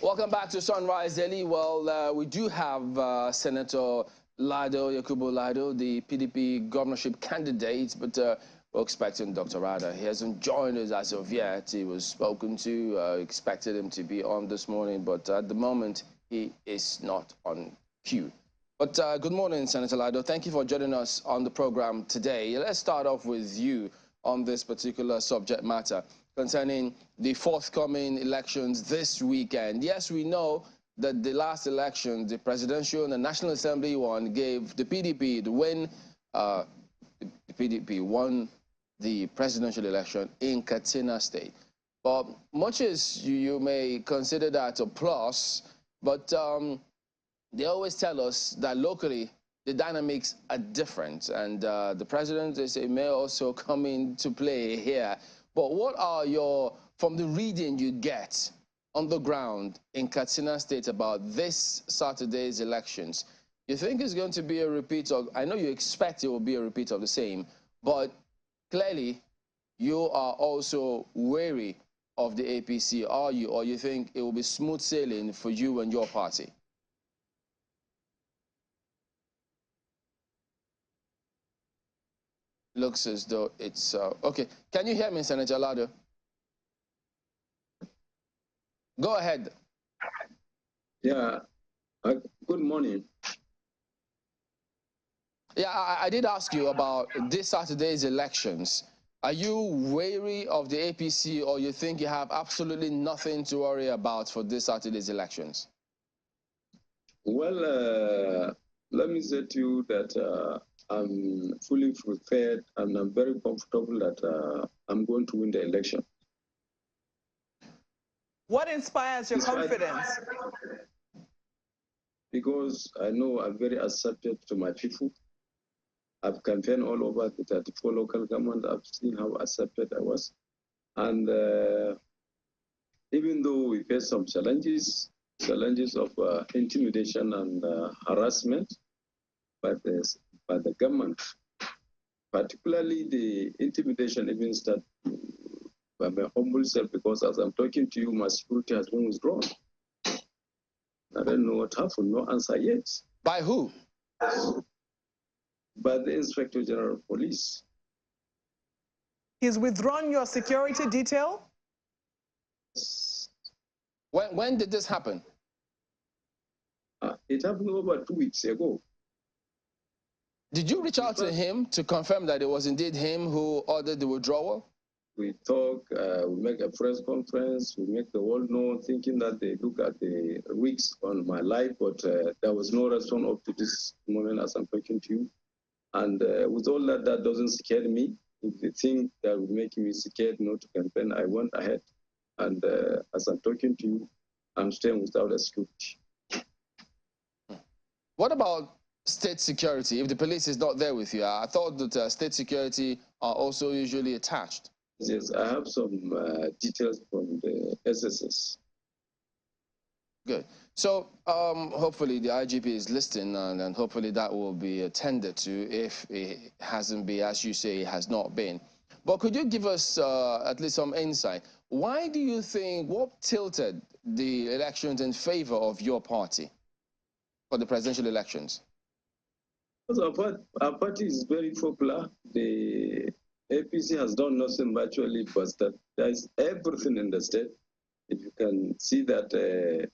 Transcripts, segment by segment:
Welcome back to Sunrise Daily. Well, we do have Senator Lado, Yakubu Lado, the PDP governorship candidate, but we're expecting Dr. Rada. He hasn't joined us as of yet. He was spoken to, expected him to be on this morning, but at the moment, he is not on cue. But good morning, Senator Lado. Thank you for joining us on the program today. Let's start off with you on this particular subject matter concerning the forthcoming elections this weekend. Yes, we know that the last election, the presidential and the National Assembly one, gave the PDP the win. The PDP won the presidential election in Katsina State. But much as you may consider that a plus, but they always tell us that locally the dynamics are different, and the president, they say, may also come into play here. But what are from the reading you get on the ground in Katsina State about this Saturday's elections, you think it's going to be a repeat of, I know you expect it will be a repeat of the same, but clearly you are also wary of the APC, are you? Or you think it will be smooth sailing for you and your party? Looks as though it's okay. Can you hear me, Senator Lado? Go ahead. Yeah. Good morning. Yeah, I did ask you about this Saturday's elections. Are you wary of the APC, or you think you have absolutely nothing to worry about for this Saturday's elections? Well, let me say to you that I'm fully prepared and I'm very comfortable that I'm going to win the election. What inspires your confidence? Because I know I'm very accepted to my people. I've campaigned all over the 34 local government. I've seen how accepted I was. And even though we face some challenges of intimidation and harassment by the government, particularly the intimidation even started by my humble self, because as I'm talking to you, my security has been withdrawn. I don't know what happened, no answer yet. By who? By the Inspector General of Police. He's withdrawn your security detail? When did this happen? It happened over 2 weeks ago. Did you reach out to him to confirm that it was indeed him who ordered the withdrawal? We talk, we make a press conference, we make the world know, thinking that they look at the weeks on my life, but there was no response up to this moment as I'm talking to you. And with all that, that doesn't scare me. If the thing that would make me scared not to campaign, I went ahead. And as I'm talking to you, I'm staying without a security. What about state security? If the police is not there with you, I thought that state security are also usually attached. Yes, I have some details from the SSS. Good. So hopefully the IGP is listening, and hopefully that will be attended to if it hasn't been, as you say, it has not been. But could you give us at least some insight? Why do you think, what tilted the elections in favor of your party for the presidential elections? Because our party is very popular. The APC has done nothing virtually, but that there's everything in the state. If you can see that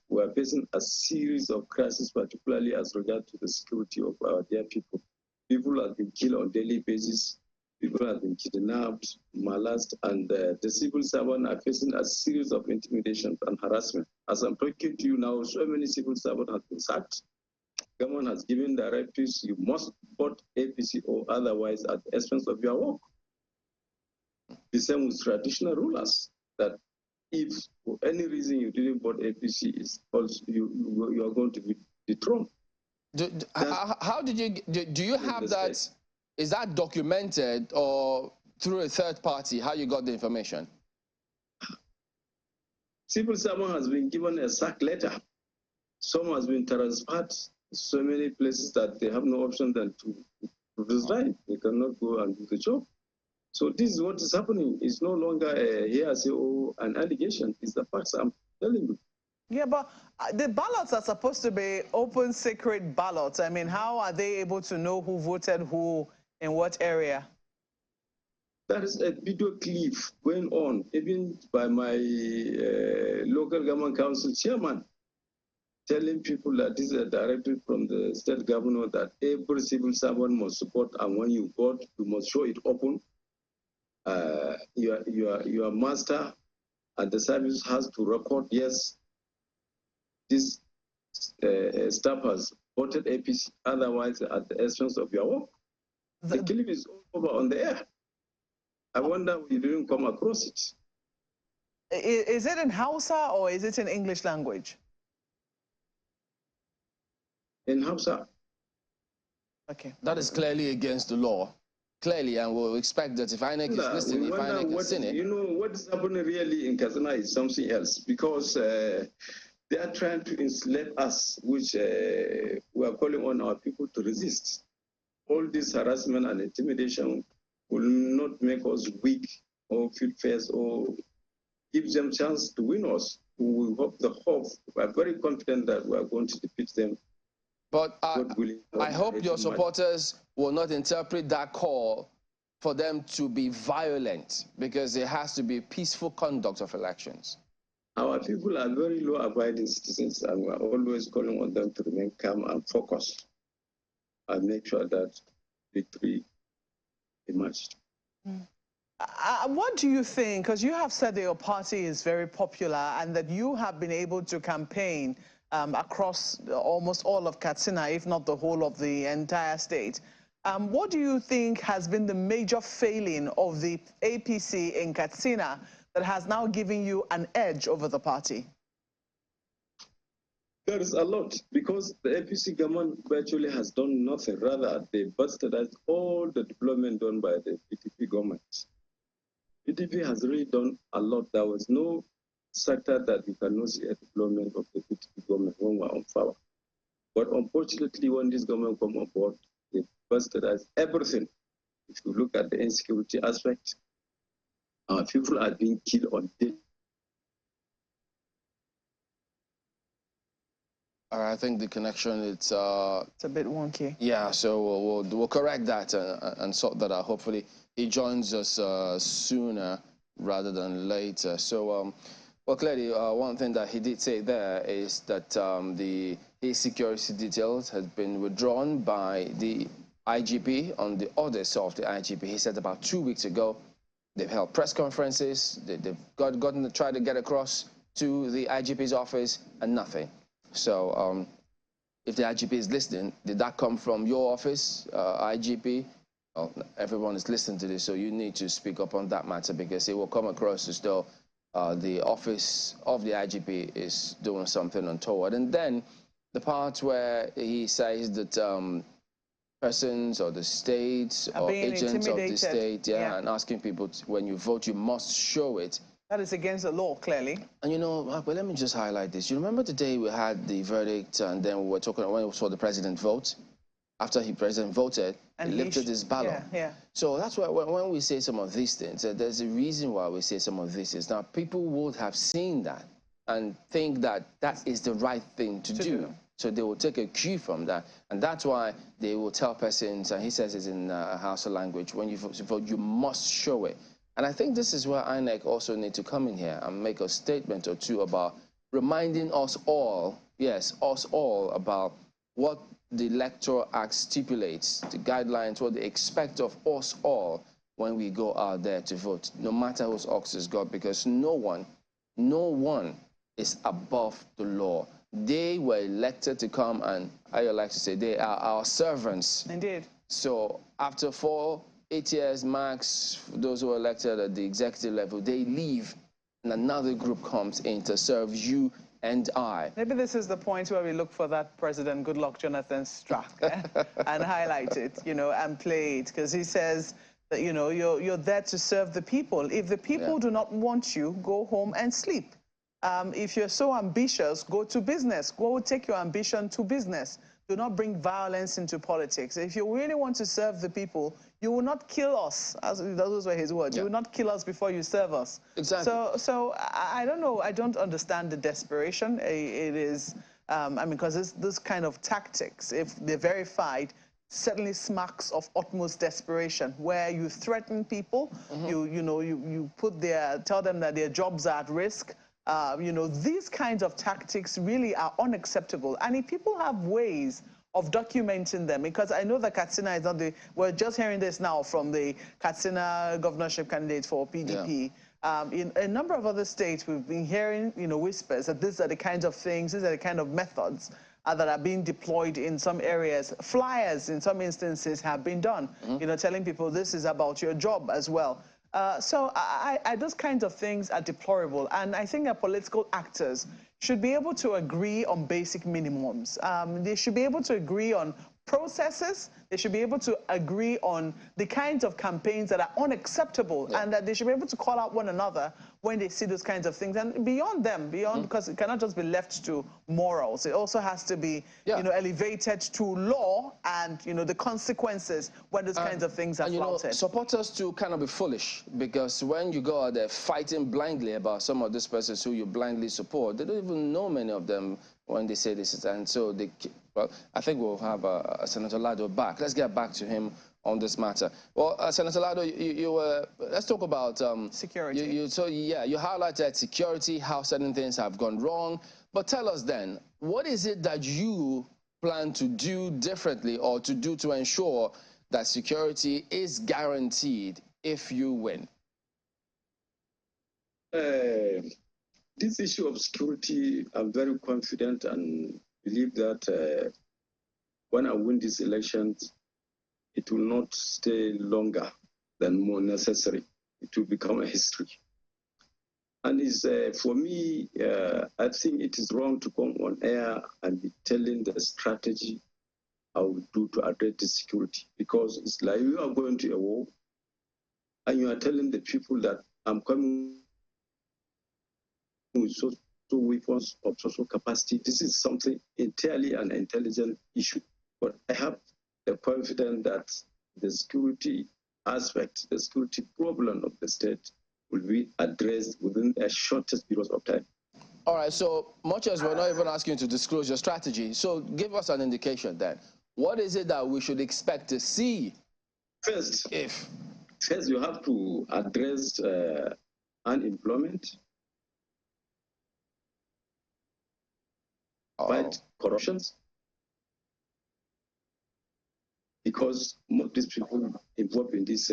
we are facing a series of crises, particularly as regards to the security of our dear people. People have been killed on a daily basis. People have been kidnapped, molested, and the civil servants are facing a series of intimidations and harassment. As I'm talking to you now, so many civil servants have been sacked. Government has given directives, you must vote APC or otherwise at the expense of your work. The same with traditional rulers, that if for any reason you didn't vote APC, is also you are going to be dethroned. How did you do you have that? State. Is that documented or through a third party? How you got the information? Civil servant has been given a sack letter. Some has been transferred so many places that they have no option than to resign. They cannot go and do the job. So this is what is happening. It's no longer a hearsay or an allegation. It's the facts I'm telling you. Yeah, but the ballots are supposed to be open, secret ballots. I mean, how are they able to know who voted who in what area? There is a video clip going on, even by my local government council chairman, telling people that this is a directive from the state governor that every civil servant must support, and when you vote, you must show it open. Your master at the service has to record, yes, this staff has voted APC, otherwise at the expense of your work. The clip is over on the air. I wonder you didn't come across it. Is it in Hausa or is it in English language? In Hausa. Okay. That is clearly against the law. Clearly, and we'll expect that if INEC is listening, if INEC has seen it. You know, what is happening really in Katsina is something else, because they are trying to enslave us, which we are calling on our people to resist. All this harassment and intimidation will not make us weak or feel fierce or give them chance to win us. We are very confident that we are going to defeat them. But I hope your supporters will not interpret that call for them to be violent, because it has to be peaceful conduct of elections. Our people are very law-abiding citizens, and we are always calling on them to remain calm and focused and make sure that victory emerged. What do you think, because you have said that your party is very popular and that you have been able to campaign across almost all of Katsina, if not the whole of the entire state. What do you think has been the major failing of the APC in Katsina that has now given you an edge over the party? There is a lot, because the APC government virtually has done nothing. Rather, they bastardized all the development done by the PDP government. PDP has really done a lot. There was no sector that you cannot see a development of the PDP government when we are on power. But unfortunately, when this government come on board, they bastardized everything. If you look at the insecurity aspect, our people are being killed on daily. I think the connection, it's a bit wonky. Yeah, so we'll correct that and sort that out. Hopefully he joins us sooner rather than later. So, well, clearly, one thing that he did say there is that his security details has been withdrawn by the IGP on the orders of the IGP. He said about 2 weeks ago, they've held press conferences, they've gotten to try to get across to the IGP's office, and nothing. So if the IGP is listening, did that come from your office, IGP? Well, everyone is listening to this, so you need to speak up on that matter, because it will come across as though the office of the IGP is doing something untoward. And then the part where he says that persons or the states or agents of the state, and asking people when you vote, you must show it. That is against the law, clearly. And you know, but let me just highlight this. You remember the day we had the verdict, and then we were talking when we saw the president vote? After the president voted, and he lifted his ballot. So that's why when we say some of these things, there's a reason why we say some of these things. Now, people would have seen that and think that that is the right thing to do. So they will take a cue from that. And that's why they will tell persons, and he says it in Hausa language, when you vote, you must show it. And I think this is where INEC also need to come in here and make a statement or two about reminding us all, yes, us all, about what the Electoral Act stipulates, the guidelines, what they expect of us all when we go out there to vote, no matter whose ox is God, because no one is above the law. They were elected to come, and I like to say they are our servants. Indeed. So after 8 years max, those who are elected at the executive level, they leave, and another group comes in to serve you and I. Maybe this is the point where we look for that President Goodluck Jonathan struck and highlight it, you know, and play it, because he says that, you know, you're there to serve the people. If the people do not want you, go home and sleep. If you're so ambitious, go to business. Go take your ambition to business. do not bring violence into politics. If you really want to serve the people, you will not kill us. As those were his words. Yeah. You will not kill us before you serve us. Exactly. So I don't know. I don't understand the desperation. It is, I mean, because this kind of tactics, if they're verified, certainly smacks of utmost desperation, where you threaten people, you tell them that their jobs are at risk. These kinds of tactics really are unacceptable. And if people have ways of documenting them, because I know that Katsina is not we're just hearing this now from the Katsina governorship candidate for PDP. Yeah. In a number of other states, we've been hearing, whispers that these are the kinds of things, these are the kind of methods that are being deployed in some areas. Flyers, in some instances, have been done, telling people this is about your job as well. So those kinds of things are deplorable, and I think that political actors should be able to agree on basic minimums. They should be able to agree on processes. They should be able to agree on the kinds of campaigns that are unacceptable, and that they should be able to call out one another when they see those kinds of things. And beyond because it cannot just be left to morals. It also has to be, elevated to law and, the consequences when those kinds of things are flouted. Supporters too cannot be foolish, because when you go out there fighting blindly about some of these persons who you blindly support, they don't even know many of them when they say this. And so well, I think we'll have Senator Lado back. Let's get back to him on this matter. Well, Senator Lado, let's talk about security. You highlighted security, how certain things have gone wrong. But tell us then, what is it that you plan to do differently or to do to ensure that security is guaranteed if you win? This issue of security, I'm very confident and believe that when I win these elections, it will not stay longer than more necessary. It will become a history. And for me, I think it is wrong to come on air and be telling the strategy I will do to address the security, because it's like you are going to a war and you are telling the people that I'm coming with social weapons of social capacity. This is something entirely an intelligent issue. But I have the confidence that the security aspect, the security problem of the state will be addressed within a shortest period of time. All right, so much as we're not even asking you to disclose your strategy, so give us an indication then. What is it that we should expect to see? First, you have to address unemployment, fight corruption, because most of these people involved in these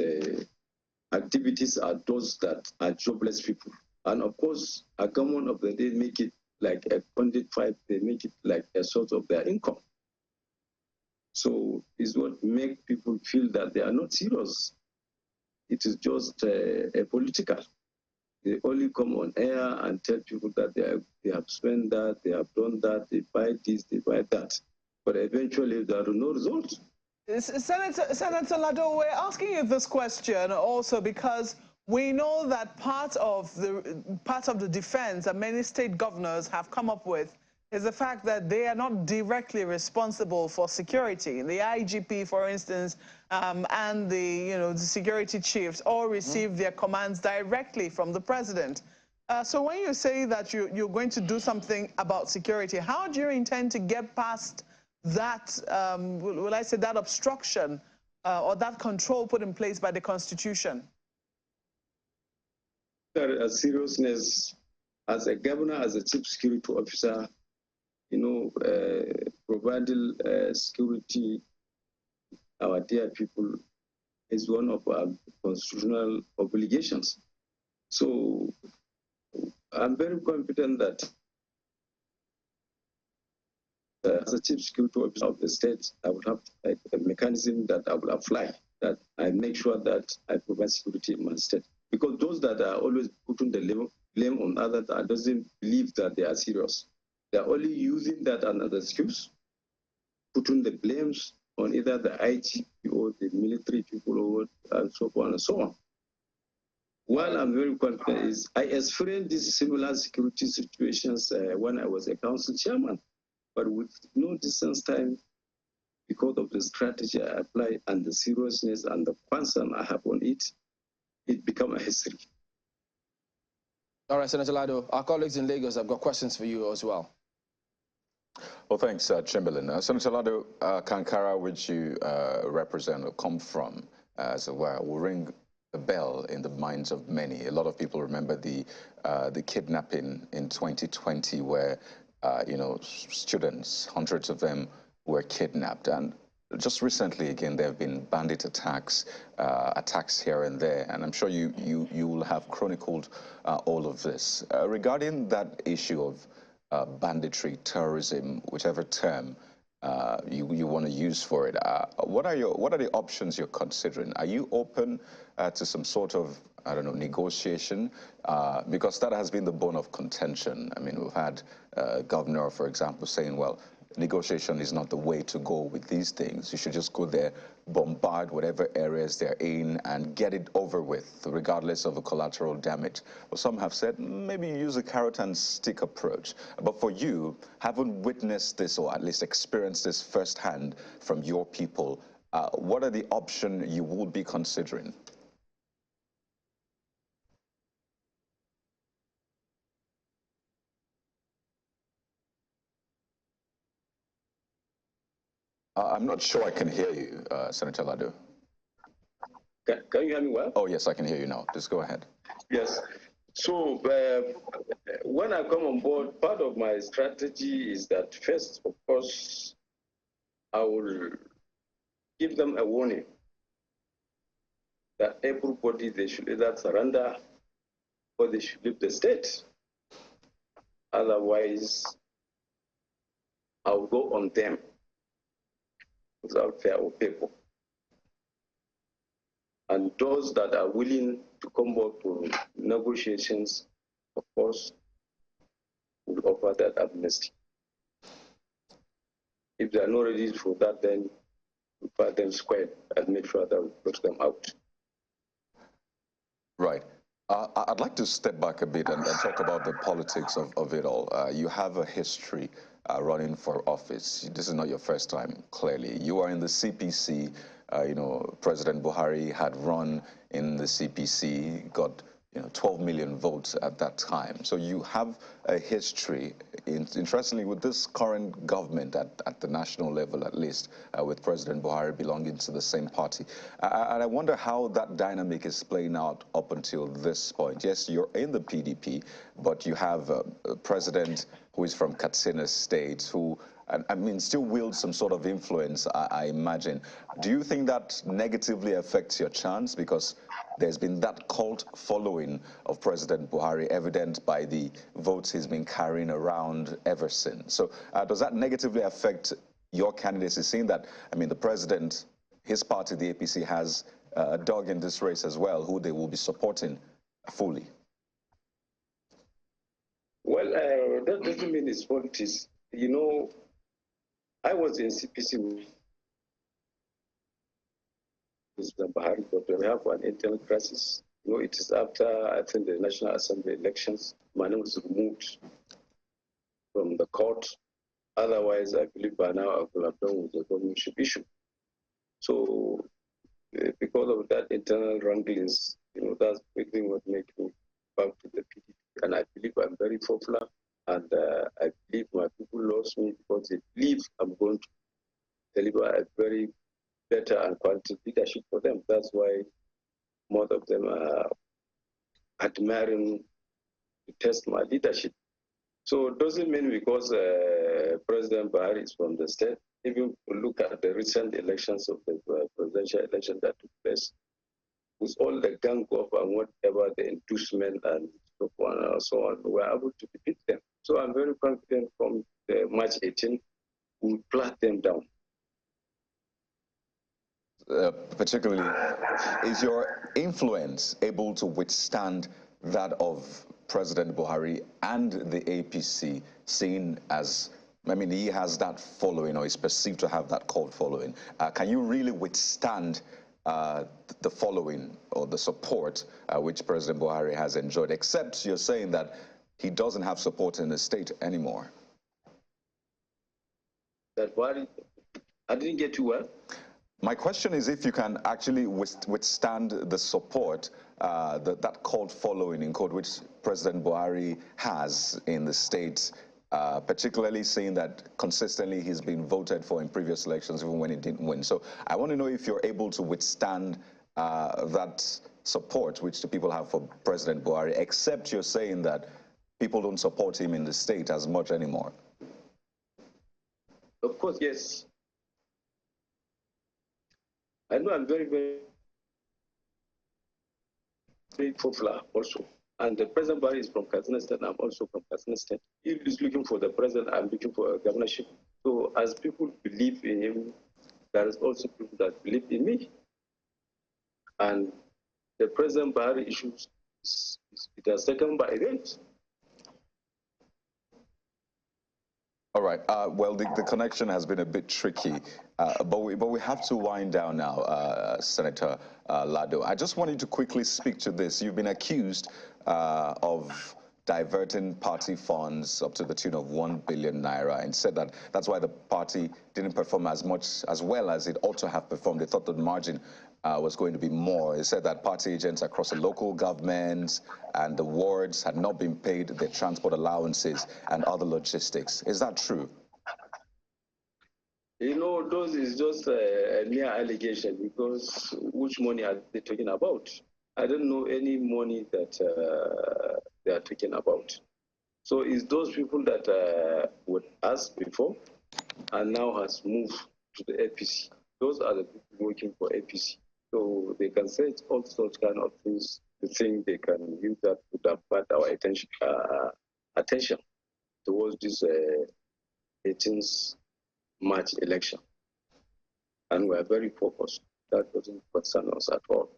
activities are those that are jobless people. And of course, a government of the day make it like a funded fight, they make it like a source of their income. So it's what make people feel that they are not serious. It is just a political. They only come on air and tell people that they have spent that, they have done that, they buy this, they buy that. But eventually there are no results. Senator Lado, we're asking you this question also because we know that part of the defense that many state governors have come up with is the fact that they are not directly responsible for security. The IGP, for instance, and the security chiefs all receive their commands directly from the president. So when you say that you're going to do something about security, how do you intend to get past that, will I say, that obstruction or that control put in place by the Constitution? There is seriousness as a governor, as a chief security officer, providing security our dear people is one of our constitutional obligations. So I'm very confident that as a chief security officer of the state, I would have a mechanism that I will apply, that I make sure that I provide security in my state. Because those that are always putting the blame on others that doesn't believe that they are serious. They're only using that as an excuse, putting the blames on either the IGP or the military people and so on and so on. While I'm very confident I experienced these similar security situations when I was a council chairman, but with no distance time, because of the strategy I apply and the seriousness and the concern I have on it, it become a history. All right, Senator Lado, our colleagues in Lagos have got questions for you as well. Well, thanks, Chamberlain. Senator Lado, Kankara, which you represent or come from, as it were, will ring a bell in the minds of many. A lot of people remember the kidnapping in 2020 where, students, hundreds of them were kidnapped. And just recently, again, there have been bandit attacks, attacks here and there. And I'm sure you will have chronicled all of this. Regarding that issue of banditry, terrorism, whichever term you want to use for it. What are the options you're considering? Are you open to some sort of, I don't know, negotiation? Because that has been the bone of contention. I mean, we've had governor, for example, saying, well, negotiation is not the way to go with these things. You should just go there, bombard whatever areas they're in, and get it over with, regardless of the collateral damage. Well, some have said, maybe use a carrot and stick approach. But for you, having witnessed this, or at least experienced this firsthand from your people, what are the options you would be considering? I'm not sure I can hear you, Senator Lado. Can you hear me well? Oh, yes, I can hear you now. Just go ahead. Yes. So when I come on board, part of my strategy is that first, of course, I will give them a warning that everybody, they should either surrender or they should leave the state. Otherwise, I'll go on them without fear of people. And those that are willing to come back to negotiations, of course, will offer that amnesty. If they are not ready for that, then we fight them square and make sure that we push them out. Right. I'd like to step back a bit and talk about the politics of it all. You have a history running for office. This is not your first time, clearly. You are in the CPC. President Buhari had run in the CPC, got 12 million votes at that time. So you have a history, interestingly, with this current government at the national level, at least, with President Buhari belonging to the same party. And I wonder how that dynamic is playing out up until this point. Yes, you're in the PDP, but you have a president who is from Katsina State, who, I mean, still wields some sort of influence, I imagine. Do you think that negatively affects your chance? Because there's been that cult following of President Buhari, evident by the votes he's been carrying around ever since. So does that negatively affect your candidacy, seeing that, I mean, the president, his party, the APC, has a dog in this race as well, who they will be supporting fully? Well, that doesn't mean it's politics. I was in CPC with President Buhari, but we have an internal crisis. It is after, I think, the National Assembly elections. My name was removed from the court. Otherwise, I believe by now I could have done with the government issue. So, because of that internal wranglings, that's the thing what made me back to the PDP. And I believe I'm very popular. And I believe my people lost me because they believe I'm going to deliver a very better and quality leadership for them. That's why most of them are admiring to test my leadership. So it doesn't mean because President Buhari is from the state. Even look at the recent elections of the presidential election that took place, with all the gang up and whatever the inducement and so on, we were able to defeat them. So I'm very confident from March 18, we'll plat them down. Particularly, is your influence able to withstand that of President Buhari and the APC, seen as, I mean, he has that following, or is perceived to have that cult following? Can you really withstand the following or the support which President Buhari has enjoyed, except you're saying that he doesn't have support in the state anymore? That Buhari, I didn't get you well. My question is if you can actually withstand the support, that cult following in quote, which President Buhari has in the state, particularly seeing that consistently he's been voted for in previous elections, even when he didn't win. So I want to know if you're able to withstand that support which the people have for President Buhari, except you're saying that people don't support him in the state as much anymore. Of course, yes. I know I'm very, very popular also. And the President Buhari is from Katsina State, I'm also from Katsina State. He is looking for the president, I'm looking for a governorship. So as people believe in him, there is also people that believe in me. And the President Buhari issues, it has taken by events. All right. Well, the connection has been a bit tricky, but we have to wind down now, Senator Lado. I just wanted to quickly speak to this. You've been accused of diverting party funds up to the tune of 1 billion naira, and said that that's why the party didn't perform as well as it ought to have performed. They thought the margin was going to be more. It said that party agents across the local governments and the wards had not been paid their transport allowances and other logistics. Is that true? You know, those is just a mere allegation, because which money are they talking about? I don't know any money that they are talking about. So it's those people that were asked before and now has moved to the APC. Those are the people working for APC. So they can say all sorts kind of things. The thing they can use that to divert our attention towards this 18th March election. And we are very focused. That doesn't concern us at all.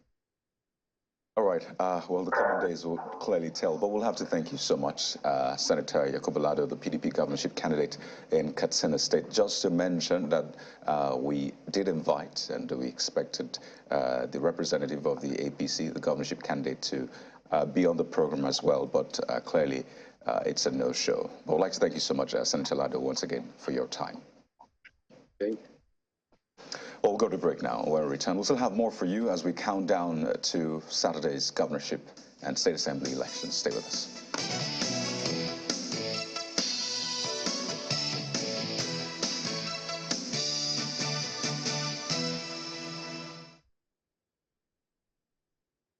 All right. Well, the coming days will clearly tell, but we'll have to thank you so much, Senator Yakubu Lado, the PDP governorship candidate in Katsina State. Just to mention that we did invite and we expected the representative of the APC, the governorship candidate, to be on the program as well, but clearly it's a no-show. But I'd like to thank you so much, Senator Lado, once again for your time. Thank you. Well, we'll go to break now. When we return, we'll still have more for you as we count down to Saturday's governorship and state assembly elections. Stay with us.